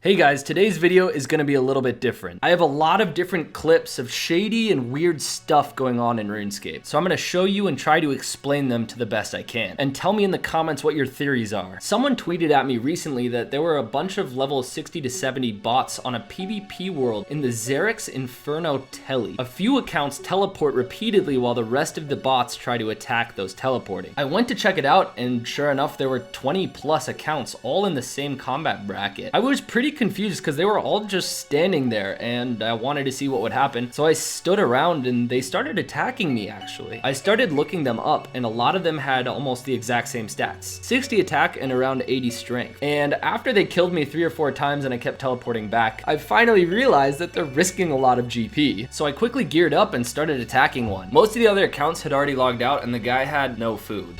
Hey guys, today's video is going to be a little bit different. I have a lot of different clips of shady and weird stuff going on in RuneScape, so I'm going to show you and try to explain them to the best I can. And tell me in the comments what your theories are. Someone tweeted at me recently that there were a bunch of level 60 to 70 bots on a PvP world in the Xerix Inferno Telly. A few accounts teleport repeatedly while the rest of the bots try to attack those teleporting. I went to check it out, and sure enough, there were 20 plus accounts all in the same combat bracket. I was pretty confused because they were all just standing there and I wanted to see what would happen. So I stood around and they started attacking me actually. I started looking them up and a lot of them had almost the exact same stats. 60 attack and around 80 strength. And after they killed me 3 or 4 times and I kept teleporting back, I finally realized that they're risking a lot of GP. So I quickly geared up and started attacking one. Most of the other accounts had already logged out and the guy had no food.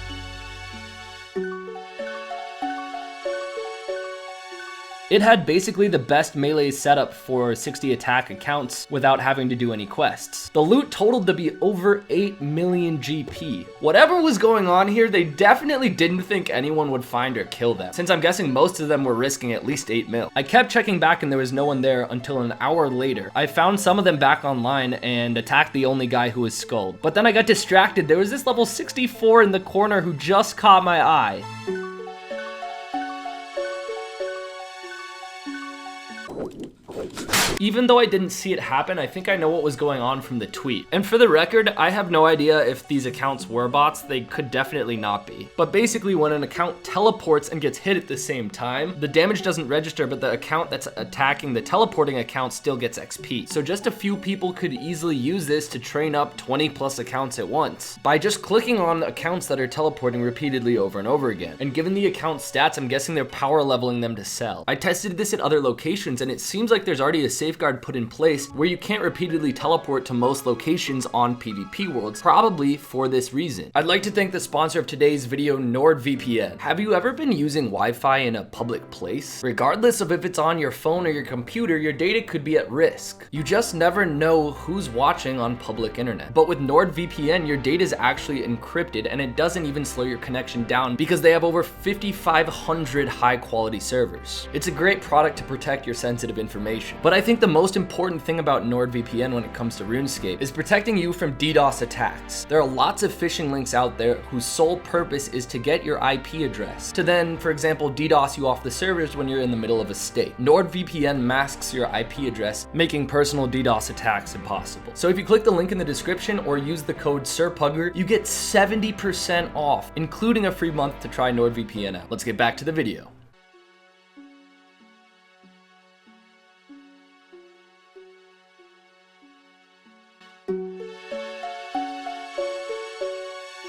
It had basically the best melee setup for 60 attack accounts without having to do any quests. The loot totaled to be over 8 million GP. Whatever was going on here, they definitely didn't think anyone would find or kill them, since I'm guessing most of them were risking at least 8 mil. I kept checking back and there was no one there until an hour later. I found some of them back online and attacked the only guy who was skulled. But then I got distracted. There was this level 64 in the corner who just caught my eye. Even though I didn't see it happen, I think I know what was going on from the tweet. And for the record, I have no idea if these accounts were bots. They could definitely not be. But basically, when an account teleports and gets hit at the same time, the damage doesn't register, but the account that's attacking the teleporting account still gets XP. So just a few people could easily use this to train up 20 plus accounts at once by just clicking on accounts that are teleporting repeatedly over and over again. And given the account stats, I'm guessing they're power leveling them to sell. I tested this at other locations and it seems like there's already a safeguard put in place where you can't repeatedly teleport to most locations on PvP worlds, probably for this reason. I'd like to thank the sponsor of today's video, NordVPN. Have you ever been using Wi-Fi in a public place? Regardless of if it's on your phone or your computer, your data could be at risk. You just never know who's watching on public internet. But with NordVPN, your data is actually encrypted and it doesn't even slow your connection down because they have over 5,500 high quality servers. It's a great product to protect your sensitive information. But I think the most important thing about NordVPN when it comes to RuneScape is protecting you from DDoS attacks. There are lots of phishing links out there whose sole purpose is to get your IP address to then, for example, DDoS you off the servers when you're in the middle of a state. NordVPN masks your IP address, making personal DDoS attacks impossible. So if you click the link in the description or use the code SirPugger, you get 70% off, including a free month to try NordVPN out. Let's get back to the video.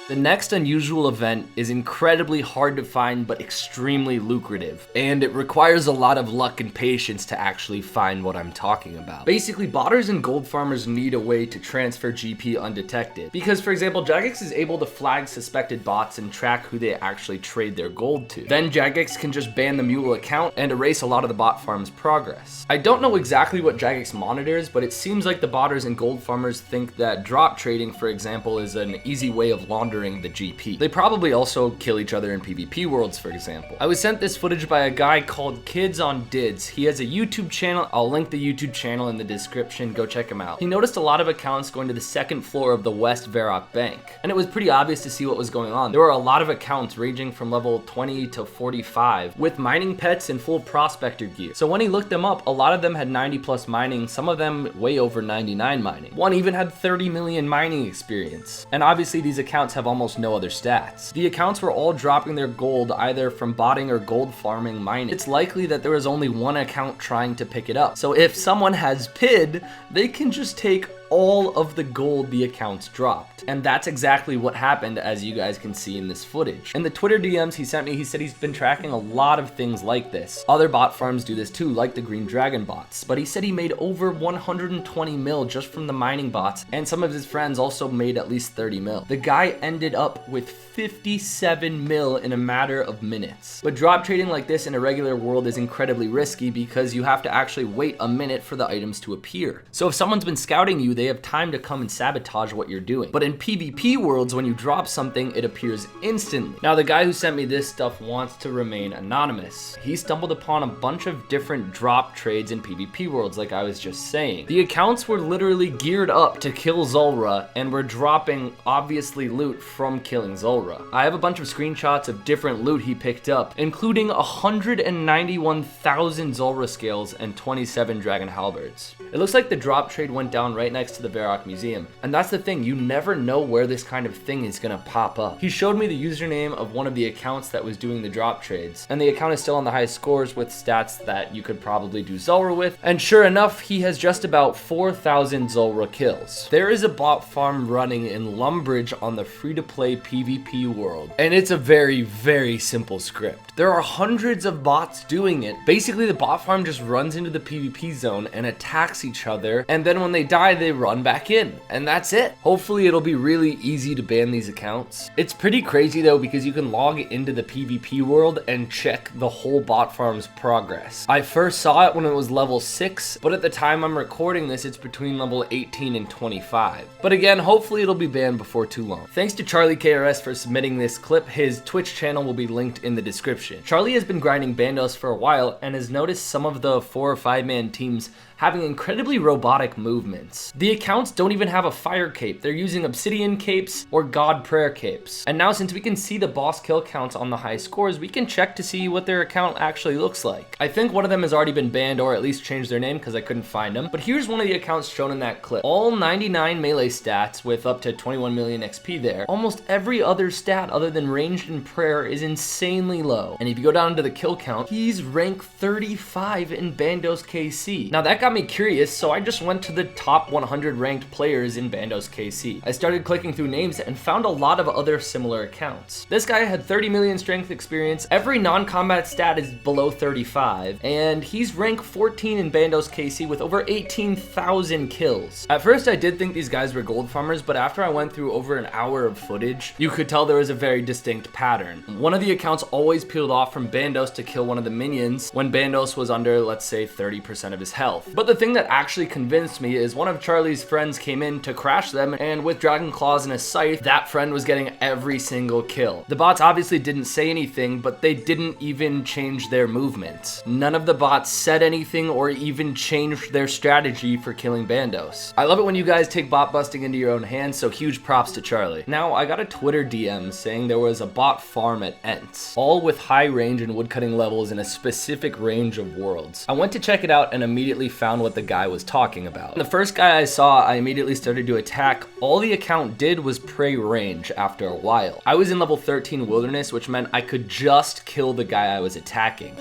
The next unusual event is incredibly hard to find but extremely lucrative, and it requires a lot of luck and patience to actually find what I'm talking about. Basically, botters and gold farmers need a way to transfer GP undetected, because for example, Jagex is able to flag suspected bots and track who they actually trade their gold to. Then Jagex can just ban the mule account and erase a lot of the bot farm's progress. I don't know exactly what Jagex monitors, but it seems like the botters and gold farmers think that drop trading, for example, is an easy way of laundering the GP. They probably also kill each other in PvP worlds, for example. I was sent this footage by a guy called KidzOnDidz. He has a YouTube channel. I'll link the YouTube channel in the description. Go check him out. He noticed a lot of accounts going to the second floor of the West Varrock Bank, and it was pretty obvious to see what was going on. There were a lot of accounts ranging from level 20 to 45 with mining pets and full prospector gear. So when he looked them up, a lot of them had 90 plus mining, some of them way over 99 mining. One even had 30 million mining experience. And obviously these accounts have almost no other stats. The accounts were all dropping their gold either from botting or gold farming mining. It's likely that there was only one account trying to pick it up. So if someone has PID, they can just take all of the gold the accounts dropped. And that's exactly what happened, as you guys can see in this footage. In the Twitter DMs he sent me, he said he's been tracking a lot of things like this. Other bot farms do this too, like the Green Dragon bots. But he said he made over 120 mil just from the mining bots, and some of his friends also made at least 30 mil. The guy ended up with 57 mil in a matter of minutes. But drop trading like this in a regular world is incredibly risky because you have to actually wait a minute for the items to appear. So if someone's been scouting you, they they have time to come and sabotage what you're doing. But in PvP worlds, when you drop something, it appears instantly. Now, the guy who sent me this stuff wants to remain anonymous. He stumbled upon a bunch of different drop trades in PvP worlds, like I was just saying. The accounts were literally geared up to kill Zulrah and were dropping, obviously, loot from killing Zulrah. I have a bunch of screenshots of different loot he picked up, including 191,000 Zulrah scales and 27 dragon halberds. It looks like the drop trade went down right next to the Varrock Museum, and that's the thing, you never know where this kind of thing is gonna pop up. He showed me the username of one of the accounts that was doing the drop trades, and the account is still on the highest scores with stats that you could probably do Zulrah with, and sure enough, he has just about 4,000 Zulrah kills. There is a bot farm running in Lumbridge on the free-to-play PvP world, and it's a very simple script. There are hundreds of bots doing it. Basically, the bot farm just runs into the PvP zone and attacks each other, and then when they die, they run back in, and that's it. Hopefully, it'll be really easy to ban these accounts. It's pretty crazy though, because you can log into the PvP world and check the whole bot farm's progress. I first saw it when it was level 6, but at the time I'm recording this, it's between level 18 and 25. But again, hopefully it'll be banned before too long. Thanks to Charlie KRS for submitting this clip. His Twitch channel will be linked in the description. Charlie has been grinding Bandos for a while and has noticed some of the 4 or 5 man teams having incredibly robotic movements. The accounts don't even have a fire cape. They're using obsidian capes or god prayer capes. And now, since we can see the boss kill counts on the high scores, we can check to see what their account actually looks like. I think one of them has already been banned or at least changed their name because I couldn't find them. But here's one of the accounts shown in that clip. All 99 melee stats with up to 21 million XP there. Almost every other stat other than ranged and prayer is insanely low. And if you go down to the kill count, he's rank 35 in Bandos KC. Now that got me curious, so I just went to the top 100 ranked players in Bandos KC. I started clicking through names and found a lot of other similar accounts. This guy had 30 million strength experience, every non-combat stat is below 35, and he's rank 14 in Bandos KC with over 18,000 kills. At first I did think these guys were gold farmers, but after I went through over an hour of footage, you could tell there was a very distinct pattern. One of the accounts always peeled off from Bandos to kill one of the minions when Bandos was under, let's say, 30% of his health. But the thing that actually convinced me is one of Charlie's friends came in to crash them, and with Dragon Claws and a scythe, that friend was getting every single kill. The bots obviously didn't say anything, but they didn't even change their movements. None of the bots said anything or even changed their strategy for killing Bandos. I love it when you guys take bot busting into your own hands, so huge props to Charlie. Now, I got a Twitter DM saying there was a bot farm at Ents, all with high range and woodcutting levels in a specific range of worlds. I went to check it out and immediately found what the guy was talking about. The first guy I saw, I immediately started to attack. All the account did was pray range after a while. I was in level 13 wilderness, which meant I could just kill the guy I was attacking.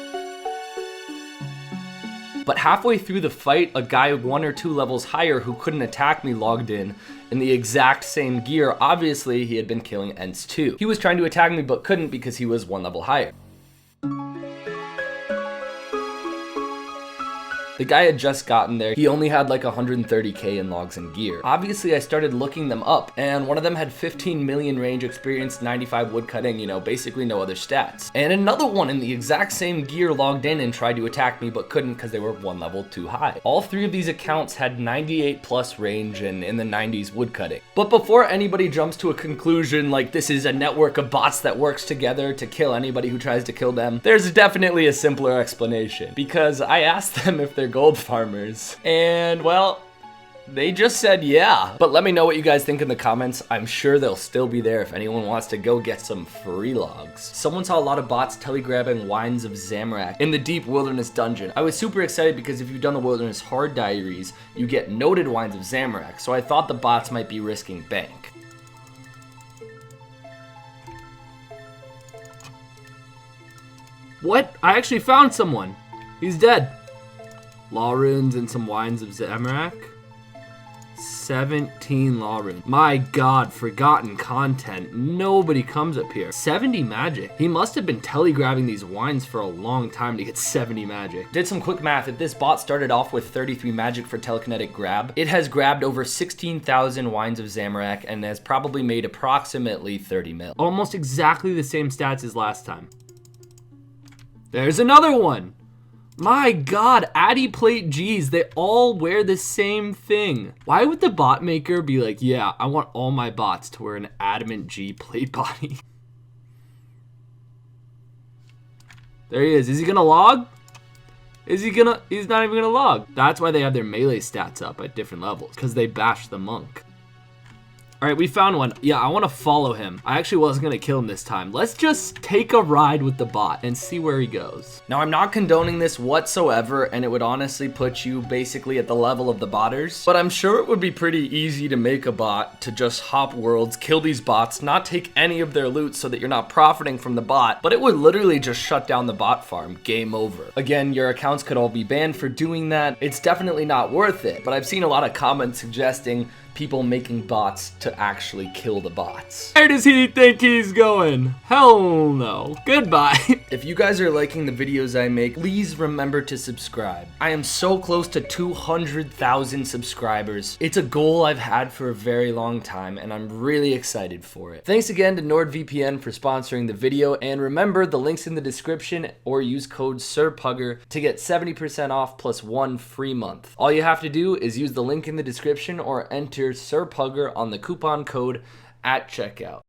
But halfway through the fight, a guy 1 or 2 levels higher who couldn't attack me logged in the exact same gear. Obviously, he had been killing Ents too. He was trying to attack me but couldn't because he was 1 level higher. The guy had just gotten there. He only had like 130k in logs and gear. Obviously, I started looking them up, and one of them had 15 million range experience, 95 woodcutting, you know, basically no other stats. And another one in the exact same gear logged in and tried to attack me, but couldn't because they were 1 level too high. All 3 of these accounts had 98 plus range and in the 90s woodcutting. But before anybody jumps to a conclusion like this is a network of bots that works together to kill anybody who tries to kill them, there's definitely a simpler explanation. Because I asked them if they're gold farmers, and well, they just said yeah. But let me know what you guys think in the comments. I'm sure they'll still be there if anyone wants to go get some free logs. Someone saw a lot of bots telegrabbing Wines of Zamorak in the Deep Wilderness dungeon. I was super excited because if you've done the Wilderness Hard Diaries, you get noted Wines of Zamorak, so I thought the bots might be risking bank. What? I actually found someone. He's dead. Law runes and some Wines of Zamorak. 17 law runes. My god, forgotten content. Nobody comes up here. 70 magic. He must have been telegrabbing these wines for a long time to get 70 magic. Did some quick math. If this bot started off with 33 magic for telekinetic grab, it has grabbed over 16,000 Wines of Zamorak and has probably made approximately 30 mil. Almost exactly the same stats as last time. There's another one. My god, Addy Plate G's, they all wear the same thing. Why would the bot maker be like, yeah, I want all my bots to wear an Adamant G plate body? There he is. Is he gonna log? He's not even gonna log. That's why they have their melee stats up at different levels, because they bashed the monk. All right, we found one. Yeah, I want to follow him. I actually wasn't going to kill him this time. Let's just take a ride with the bot and see where he goes. Now, I'm not condoning this whatsoever, and it would honestly put you basically at the level of the botters. But I'm sure it would be pretty easy to make a bot to just hop worlds, kill these bots, not take any of their loot so that you're not profiting from the bot. But it would literally just shut down the bot farm. Game over. Again, your accounts could all be banned for doing that. It's definitely not worth it. But I've seen a lot of comments suggesting people making bots to actually kill the bots. Where does he think he's going? Hell no. Goodbye. If you guys are liking the videos I make, please remember to subscribe. I am so close to 200,000 subscribers. It's a goal I've had for a very long time, and I'm really excited for it. Thanks again to NordVPN for sponsoring the video, and remember the links in the description, or use code SirPugger to get 70% off plus 1 free month. All you have to do is use the link in the description or enter SirPugger on the coupon code at checkout.